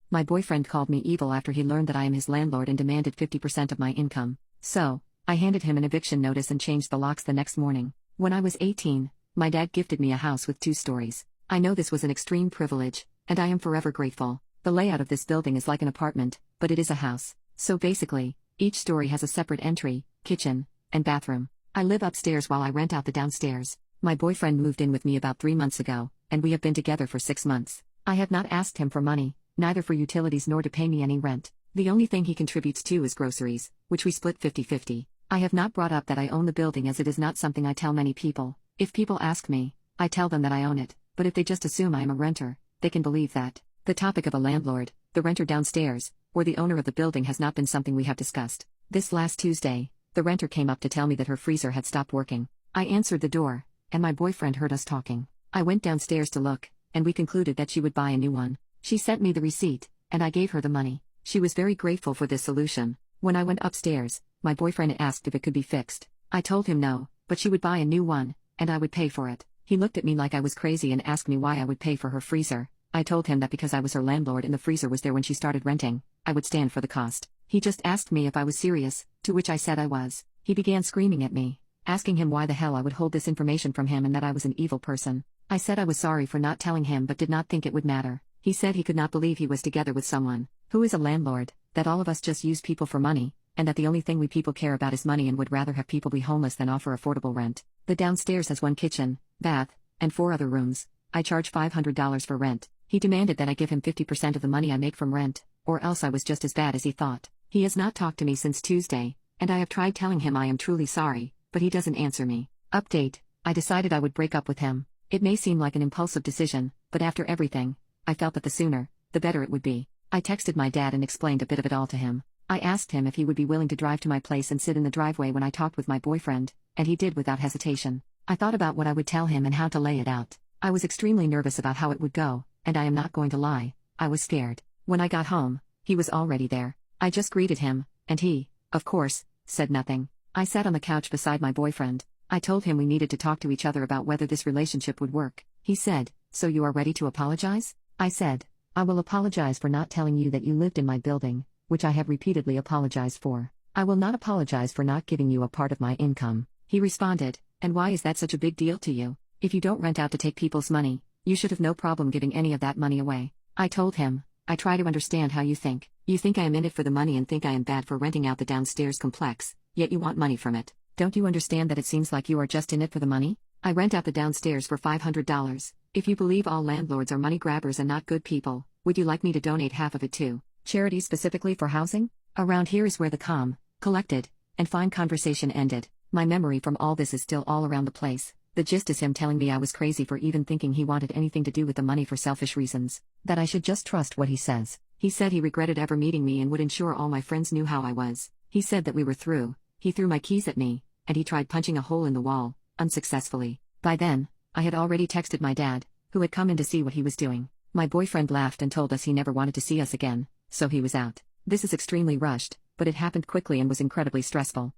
My boyfriend called me evil after he learned that I am his landlord and demanded 50% of my income. So, I handed him an eviction notice and changed the locks the next morning. When I was 18, my dad gifted me a house with 2 stories. I know this was an extreme privilege, and I am forever grateful. The layout of this building is like an apartment, but it is a house. So basically, each story has a separate entry, kitchen, and bathroom. I live upstairs while I rent out the downstairs. My boyfriend moved in with me about 3 months ago, and we have been together for 6 months. I have not asked him for money, neither for utilities nor to pay me any rent. The only thing he contributes to is groceries, which we split 50-50. I have not brought up that I own the building as it is not something I tell many people. If people ask me, I tell them that I own it, but if they just assume I am a renter, they can believe that. The topic of a landlord, the renter downstairs, or the owner of the building has not been something we have discussed. This last Tuesday, the renter came up to tell me that her freezer had stopped working. I answered the door, and my boyfriend heard us talking. I went downstairs to look, and we concluded that she would buy a new one. She sent me the receipt, and I gave her the money. She was very grateful for this solution. When I went upstairs, my boyfriend asked if it could be fixed. I told him no, but she would buy a new one, and I would pay for it. He looked at me like I was crazy and asked me why I would pay for her freezer. I told him that because I was her landlord and the freezer was there when she started renting, I would stand for the cost. He just asked me if I was serious, to which I said I was. He began screaming at me, asking him why the hell I would hold this information from him and that I was an evil person. I said I was sorry for not telling him but did not think it would matter. He said he could not believe he was together with someone who is a landlord, that all of us just use people for money, and that the only thing we people care about is money and would rather have people be homeless than offer affordable rent. The downstairs has 1 kitchen, bath, and 4 other rooms. I charge $500 for rent. He demanded that I give him 50% of the money I make from rent, or else I was just as bad as he thought. He has not talked to me since Tuesday, and I have tried telling him I am truly sorry, but he doesn't answer me. Update: I decided I would break up with him. It may seem like an impulsive decision, but after everything, I felt that the sooner, the better it would be. I texted my dad and explained a bit of it all to him. I asked him if he would be willing to drive to my place and sit in the driveway when I talked with my boyfriend, and he did without hesitation. I thought about what I would tell him and how to lay it out. I was extremely nervous about how it would go, and I am not going to lie, I was scared. When I got home, he was already there. I just greeted him, and he, of course, said nothing. I sat on the couch beside my boyfriend. I told him we needed to talk to each other about whether this relationship would work. He said, "So you are ready to apologize?" I said, "I will apologize for not telling you that you lived in my building, which I have repeatedly apologized for. I will not apologize for not giving you a part of my income." He responded, "And why is that such a big deal to you? If you don't rent out to take people's money, you should have no problem giving any of that money away." I told him, "I try to understand how you think. You think I am in it for the money and think I am bad for renting out the downstairs complex, yet you want money from it. Don't you understand that it seems like you are just in it for the money? I rent out the downstairs for $500. If you believe all landlords are money grabbers and not good people, would you like me to donate half of it to charity specifically for housing?" Around here is where the calm, collected, and fine conversation ended. My memory from all this is still all around the place. The gist is him telling me I was crazy for even thinking he wanted anything to do with the money for selfish reasons, that I should just trust what he says. He said he regretted ever meeting me and would ensure all my friends knew how I was. He said that we were through. He threw my keys at me, and he tried punching a hole in the wall, unsuccessfully. By then, I had already texted my dad, who had come in to see what he was doing. My boyfriend laughed and told us he never wanted to see us again, so he was out. This is extremely rushed, but it happened quickly and was incredibly stressful.